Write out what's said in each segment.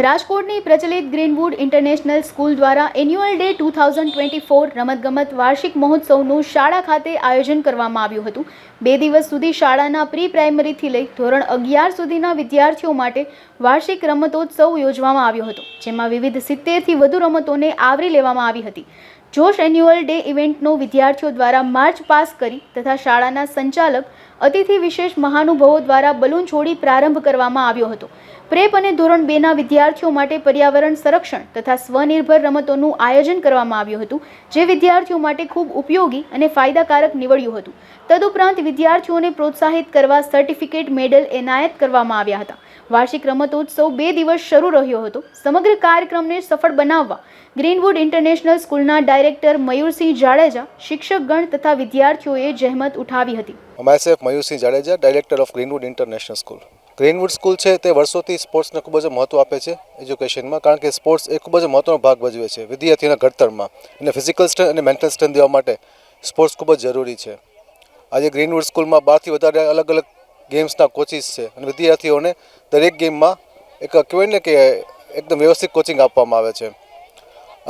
રાજકોટની પ્રચલિત Greenwood international school દ્વારા એન્યુઅલ ડે 2024 રમતગમત વાર્ષિક મહોત્સવનું શાળા ખાતે આયોજન કરવામાં આવ્યું હતું। 2 દિવસ સુધી શાળાના પ્રી પ્રાઇમરીથી લઈ ધોરણ 11 સુધીના વિદ્યાર્થીઓ માટે વાર્ષિક રમતોત્સવ યોજવામાં આવ્યો હતો, જેમાં વિવિધ 70થી વધુ રમતોને આવરી લેવામાં આવી હતી। જોશ એન્યુઅલ ડે ઇવેન્ટનો વિદ્યાર્થીઓ દ્વારા માર્ચ પાસ કરી તથા શાળાના સંચાલક અતિથિ વિશેષ મહાનુભાવો દ્વારા બલૂન છોડી પ્રારંભ કરવામાં આવ્યો હતો। પ્રેપ અને ધોરણ 2ના વિદ્યાર્થીઓ માટે પર્યાવરણ સંરક્ષણ તથા સ્વનિર્ભર રમતોનું આયોજન કરવામાં આવ્યું હતું, જે વિદ્યાર્થીઓ માટે ખૂબ ઉપયોગી અને ફાયદાકારક નીવડ્યું હતું। તદુપરાંત વિદ્યાર્થીઓને પ્રોત્સાહિત કરવા સર્ટિફિકેટ મેડલ એનાયત કરવામાં આવ્યા હતા। વાર્ષિક રમતોત્સવ 2 દિવસ શરૂ રહ્યો હતો। સમગ્ર કાર્યક્રમને સફળ બનાવવા ગ્રીનવુડ ઇન્ટરનેશનલ સ્કૂલના ડાયરેક્ટર મયુરસિંહ જાડેજા, શિક્ષકગણ તથા વિદ્યાર્થીઓએ જહેમત ઉઠાવી હતી। Myself Mayursinh Jadeja, director of Greenwood international school. Greenwood school છે તે વર્ષોથી સ્પોર્ટ્સને ખૂબ જ મહત્ત્વ આપે છે એજ્યુકેશનમાં, કારણ કે સ્પોર્ટ્સ એ ખૂબ જ મહત્ત્વનો ભાગ ભજવે છે વિદ્યાર્થીઓના ઘડતરમાં, અને ફિઝિકલ સ્ટ્રેન્થ અને મેન્ટલ સ્ટ્રેન્થ દેવા માટે સ્પોર્ટ્સ ખૂબ જ જરૂરી છે। આજે ગ્રીનવુડ સ્કૂલમાં 12થી વધારે અલગ અલગ ગેમ્સના કોચિસ છે, અને વિદ્યાર્થીઓને દરેક ગેમમાં એક કહેવાય ને કે એકદમ વ્યવસ્થિત કોચિંગ આપવામાં આવે છે।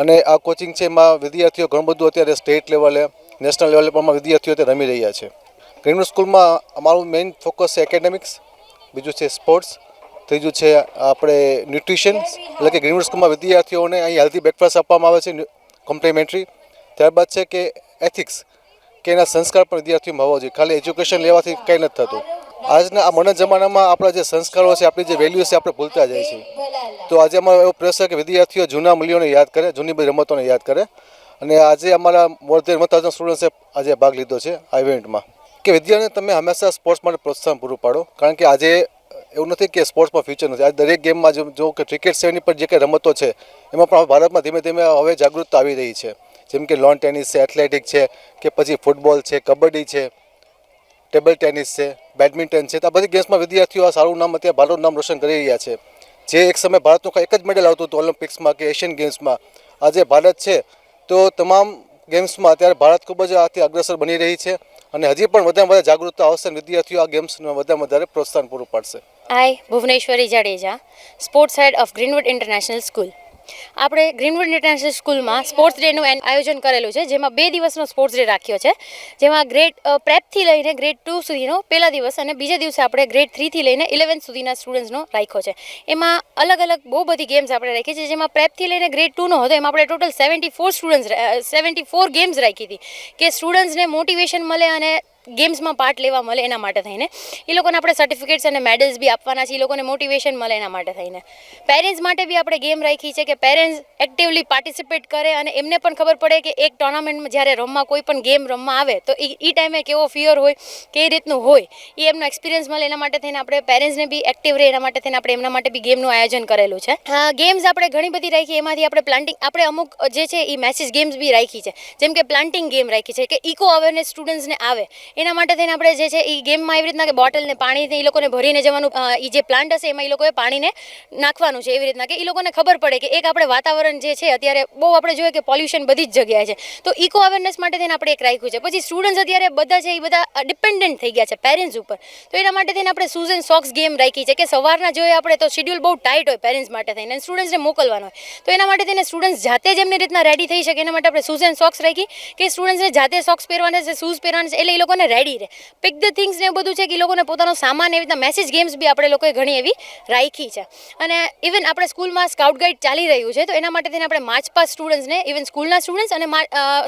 અને આ કોચિંગ છે એમાં વિદ્યાર્થીઓ ઘણું બધું અત્યારે સ્ટેટ લેવલે, નેશનલ લેવલે પણ વિદ્યાર્થીઓ અત્યારે રમી રહ્યા છે। ગ્રીનવુડ સ્કૂલમાં અમારું મેઇન ફોકસ છે એકેડેમિક્સ, બીજું છે સ્પોર્ટ્સ, ત્રીજું છે આપણે ન્યુટ્રિશન, એટલે કે ગ્રીનવુડ સ્કૂલમાં વિદ્યાર્થીઓને અહીં હેલ્ધી બ્રેકફાસ્ટ આપવામાં આવે છે કોમ્પ્લિમેન્ટરી। ત્યારબાદ છે કે એથિક્સ, કે એના સંસ્કાર પણ વિદ્યાર્થીઓમાં હોવા જોઈએ, ખાલી એજ્યુકેશન લેવાથી કંઈ નથી થતું। આજના આ મોડર્ન જમાનામાં આપણા જે સંસ્કારો છે, આપણી જે વેલ્યુ છે, આપણે ભૂલતા જાય છે। તો આજે અમારો એવો પ્રયાસ છે કે વિદ્યાર્થીઓ જૂના મૂલ્યોને યાદ કરે, જૂની બધી રમતોને યાદ કરે, અને આજે અમારા મોર દેન 1000 સ્ટુડન્ટ્સે આજે ભાગ લીધો છે આ ઇવેન્ટમાં। કે વિદ્યાર્થીઓને તમે હંમેશા સ્પોર્ટ્સ માટે પ્રોત્સાહન પૂરું પાડો, કારણ કે આજે એવું નથી કે સ્પોર્ટ્સમાં ફ્યુચર નથી। આજે દરેક ગેમમાં જો કે ક્રિકેટ શ્રેણી પર જે કંઈ રમતો છે એમાં પણ ભારતમાં ધીમે ધીમે હવે જાગૃતતા આવી રહી છે, જેમ કે લોન ટેનિસ છે, એથ્લેટિક છે, કે પછી ફૂટબોલ છે, કબડ્ડી છે, ટેબલ ટેનિસ છે, બેડમિન્ટન છે। તો આ બધી ગેમ્સમાં વિદ્યાર્થીઓ આ સારું નામ અત્યારે ભારતનું નામ રોશન કરી રહ્યા છે। જે એક સમય ભારતનું એક જ મેડલ આવતું હતું ઓલિમ્પિક્સમાં કે એશિયન ગેમ્સમાં, આજે ભારત છે તો તમામ ગેમ્સમાં અત્યારે ભારત ખૂબ જ આથી અગ્રસર બની રહી છે, અને હજી પણ વધારે વધારે જાગૃતતા આવશે, વિદ્યાર્થીઓ આ ગેમ્સને વધારે પ્રોત્સાહન પૂરું પાડશે। Hi, Bhuvneshwari Jadeja, sports head of Greenwood international school. આપણે ગ્રીનવુડ ઇન્ટરનેશનલ સ્કૂલમાં સ્પોર્ટ્સ ડેનું આયોજન કરેલું છે, જેમાં 2 દિવસનો સ્પોર્ટ્સ ડે રાખ્યો છે, જેમાં ગ્રેડ પ્રેપથી લઈને ગ્રેડ 2 સુધીનો પહેલા દિવસ અને બીજા દિવસે આપણે ગ્રેડ 3થી લઈને 11 સુધીના સ્ટુડન્ટ્સનો રાખ્યો છે। એમાં અલગ અલગ બહુ બધી ગેમ્સ આપણે રાખી છે, જેમાં પ્રેપથી લઈને ગ્રેડ 2નો હતો એમાં આપણે ટોટલ 74 ગેમ્સ રાખી હતી, કે સ્ટુડન્ટ્સને મોટિવેશન મળે અને ગેમ્સમાં પાર્ટ લેવા મળે એના માટે થઈને એ લોકોને આપણે સર્ટિફિકેટ્સ અને મેડલ્સ બી આપવાના છે, એ લોકોને મોટિવેશન મળે એના માટે થઈને। પેરેન્ટ્સ માટે બી આપણે ગેમ રાખી છે કે પેરેન્ટ્સ એક્ટિવલી પાર્ટિસિપેટ કરે અને એમને પણ ખબર પડે કે એક ટુર્નામેન્ટમાં જ્યારે રમવા કોઈ પણ ગેમ રમવા આવે તો એ ટાઈમે કેવો ફિયર હોય, કઈ રીતનું હોય, એ એમનો એક્સપિરિયન્સ મળે એના માટે થઈને આપણે પેરેન્ટ્સને બી એક્ટિવ રહે એના માટે થઈને આપણે એમના માટે બી ગેમનું આયોજન કરેલું છે। ગેમ્સ આપણે ઘણી બધી રાખી, એમાંથી આપણે પ્લાન્ટિંગ, આપણે અમુક જે છે એ મેસેજ ગેમ્સ બી રાખી છે, જેમ કે પ્લાન્ટિંગ ગેમ રાખી છે કે ઇકો અવેરનેસ સ્ટુડન્ટ્સને આવે એના માટે થઈને આપણે જે છે એ ગેમમાં એવી રીતના કે બોટલને પાણીથી એ લોકોને ભરીને જવાનું, એ જે પ્લાન્ટ હશે એમાં એ લોકોએ પાણીને નાખવાનું છે, એવી રીતના કે એ લોકોને ખબર પડે કે એક આપણે વાતાવરણ જે છે અત્યારે બહુ આપણે જોઈએ કે પોલ્યુશન બધી જ જગ્યાએ છે, તો ઇકો અવેરનેસ માટે થઈને આપણે એક રાખ્યું છે। પછી સ્ટુડન્ટ્સ અત્યારે બધા છે એ બધા ડિપેન્ડન્ટ થઈ ગયા છે પેરેન્ટ્સ ઉપર, તો એના માટે થઈને આપણે શૂઝ એન્ડ સોક્સ ગેમ રાખી છે, કે સવારના જોઈએ આપણે તો શેડ્યુલ બહુ ટાઈટ હોય પેરેન્ટ્સ માટે થઈને અને સ્ટુડન્ટ્સને મોકલવાનું હોય, તો એના માટે થઈને સ્ટુડન્ટ્સ જાતે જ એમની રીતના રેડી થઈ શકે એના માટે આપણે શૂઝ એન્ડ સોક્સ રાખી, કે સ્ટુડન્ટ્સને જાતે સોક્સ પહેરવાના છે, શૂઝ પહેરવાના છે, એટલે એ લોકોને રેડી રહે, પિક ધ થિંગ્સ ને એવું બધું છે કે એ લોકોને પોતાનો સામાન એવી રીતના મેસેજ ગેમ્સ બી આપણે લોકોએ ઘણી એવી રાખી છે। અને ઇવન આપણે સ્કૂલમાં સ્કાઉટ ગાઈડ ચાલી રહ્યું છે, તો એના માટે થઈને આપણે માર્ચ પાસ સ્ટુડન્ટ્સને, ઇવન સ્કૂલના સ્ટુડન્ટ્સ અને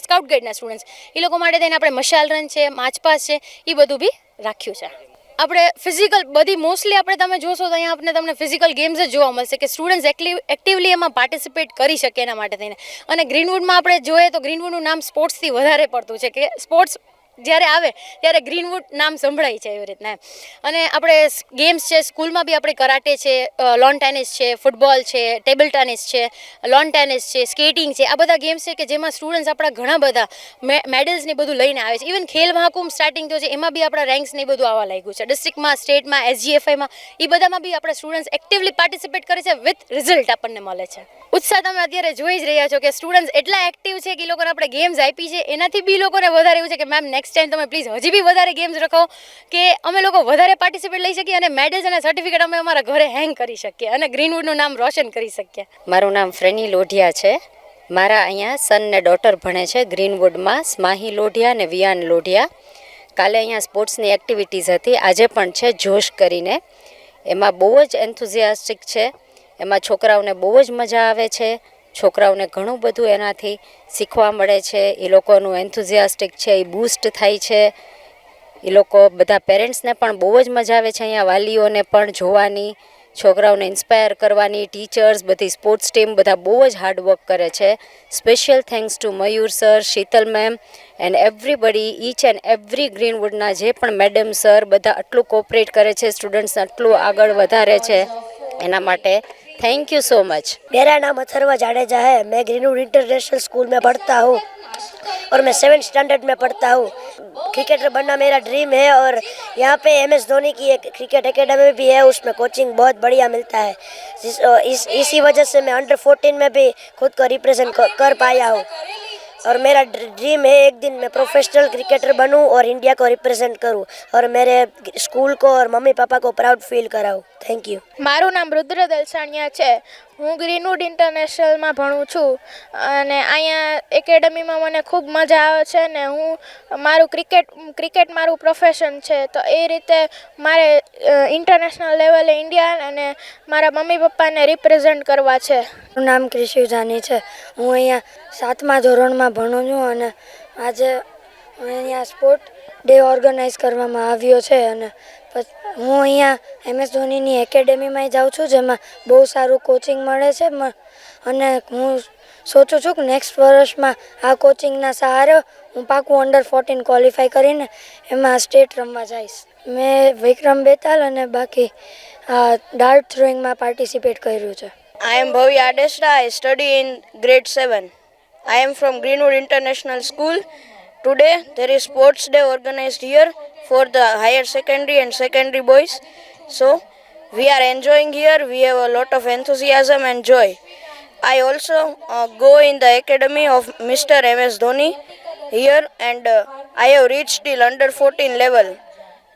સ્કાઉટ ગાઈડના સ્ટુડન્ટ્સ એ લોકો માટે થઈને આપણે મશાલ રન છે, માર્ચ પાસ છે, એ બધું બી રાખ્યું છે। આપણે ફિઝિકલ બધી મોસ્ટલી આપણે તમે જોશો તો અહીંયા તમને ફિઝિકલ ગેમ્સ જ જોવા મળશે, કે સ્ટુડન્ટ્સ એક્ટિવલી એમાં પાર્ટિસિપેટ કરી શકે એના માટે થઈને। અને ગ્રીનવુડમાં આપણે જોઈએ તો ગ્રીનવુડનું નામ સ્પોર્ટ્સથી વધારે પડતું છે, કે સ્પોર્ટ્સ જ્યારે આવે ત્યારે ગ્રીનવુડ નામ સંભળાય છે એવી રીતના। અને આપણે ગેમ્સ છે સ્કૂલમાં બી આપણે કરાટે છે, લોન ટેનિસ છે, ફૂટબોલ છે, ટેબલ ટેનિસ છે, લોન ટેનિસ છે, સ્કેટિંગ છે, આ બધા ગેમ્સ છે કે જેમાં સ્ટુડન્ટ્સ આપણા ઘણા બધા મેડલ્સ ને બધું લઈને આવે છે। ઇવન ખેલ મહાકુંભ સ્ટાર્ટિંગ થયો છે એમાં બી આપણા રેન્ક્સ ને બધું આવવા લાગ્યું છે, ડિસ્ટ્રિક્ટમાં, સ્ટેટમાં, SGFIમાં, એ બધામાં બી આપણા સ્ટુડન્ટ્સ એક્ટિવલી પાર્ટિસિપેટ કરે છે, વિથ રિઝલ્ટ આપણને મળે છે। ઉત્સાહ તમે અત્યારે જોઈ જ રહ્યા છો કે સ્ટુડન્ટ્સ એટલા એક્ટિવ છે કે એ લોકોને આપણે ગેમ્સ આપી છે, એનાથી બી લોકોને વધારે એવું છે કે મેમ નેક્સ્ટ ટાઈમ તમે પ્લીઝ હજી બી વધારે ગેમ્સ રખો કે અમે લોકો વધારે પાર્ટિસિપેટ લઈ શકીએ અને મેડલ્સ અને સર્ટિફિકેટ અમે અમારા ઘરે હેંગ કરી શકીએ અને ગ્રીનવુડનું નામ રોશન કરી શકીએ. મારું નામ ફ્રેની લોઢિયા છે. મારા અહીંયા સન ને ડોટર ભણે છે ગ્રીનવુડમાં, સ્માહી લોઢિયા અને વિયાન લોઢિયા. કાલે અહીંયા સ્પોર્ટ્સની એક્ટિવિટીઝ હતી, આજે પણ છે જોશ કરીને. એમાં બહુ જ એન્થુઝિયાસ્ટિક છે, એમાં છોકરાઓને બહુ જ મજા આવે છે, છોકરાઓને ઘણું બધું એનાથી શીખવા મળે છે, એ લોકોનું એન્થુઝિયાસ્ટિક છે એ બૂસ્ટ થાય છે. એ લોકો બધા પેરેન્ટ્સને પણ બહુ જ મજા આવે છે અહીંયા, વાલીઓને પણ જોવાની, છોકરાઓને ઇન્સ્પાયર કરવાની. ટીચર્સ, બધી સ્પોર્ટ્સ ટીમ બધા બહુ જ હાર્ડવર્ક કરે છે. Special thanks to Mayur sir, Sheetal ma'am and everybody, each and every ગ્રીનવુડના જે પણ મેડમ સર બધા આટલું કોઓપરેટ કરે છે, સ્ટુડન્ટ્સને આટલું આગળ વધારે છે, એના માટે थैंक यू सो मच. मेरा नाम अथर्वा जाडेजा है. मैं ग्रीनवुड इंटरनेशनल स्कूल में पढ़ता हूँ और मैं 7th स्टैंडर्ड में पढ़ता हूँ. क्रिकेटर बनना मेरा ड्रीम है और यहाँ पे MS धोनी की एक क्रिकेट एकेडमी भी है, उसमें कोचिंग बहुत बढ़िया मिलता है. इसी वजह से मैं अंडर 14 में भी खुद को रिप्रेजेंट कर पाया हूँ और मेरा ड्रीम है एक दिन मैं प्रोफेशनल क्रिकेटर बनूं और इंडिया को रिप्रेजेंट करूं और मेरे स्कूल को और मम्मी पापा को प्राउड फील कराऊं. Thank you. મારું નામ રુદ્ર દલસાણિયા છે. હું ગ્રીનવુડ ઇન્ટરનેશનલમાં ભણું છું અને અહીંયા એકેડમીમાં મને ખૂબ મજા આવે છે ને હું મારું ક્રિકેટ મારું પ્રોફેશન છે, તો એ રીતે મારે ઇન્ટરનેશનલ લેવલે ઇન્ડિયા અને મારા મમ્મી પપ્પાને રિપ્રેઝેન્ટ કરવા છે. મારું નામ ક્રિશિવ જાની છે. હું અહીંયા 7મા ધોરણમાં ભણું છું અને આજે અહીંયા સ્પોર્ટ ડે ઓર્ગેનાઇઝ કરવામાં આવ્યો છે અને હું અહીંયા MS ધોનીની એકેડેમીમાં જાઉં છું, જેમાં બહુ સારું કોચિંગ મળે છે અને હું સોચું છું કે નેક્સ્ટ વર્ષમાં આ કોચિંગના સહારે હું પાકું અંડર 14 ક્વોલિફાય કરીને એમાં સ્ટેટ રમવા જઈશ. મેં વિક્રમ બેતાલ અને બાકી ડાર્ટ થ્રોઈંગમાં પાર્ટિસિપેટ કર્યું છે. I am Bhavi Adesra. I study in grade 7. I am from Greenwood International School. Today there is sports day organized here for the higher secondary and secondary boys. So we are enjoying here. We have a lot of enthusiasm and joy. I also go in the academy of Mr. MS Dhoni here and I have reached till under 14 level.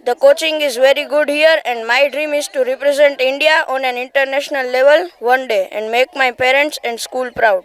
The coaching is very good here and my dream is to represent India on an international level one day and make my parents and school proud.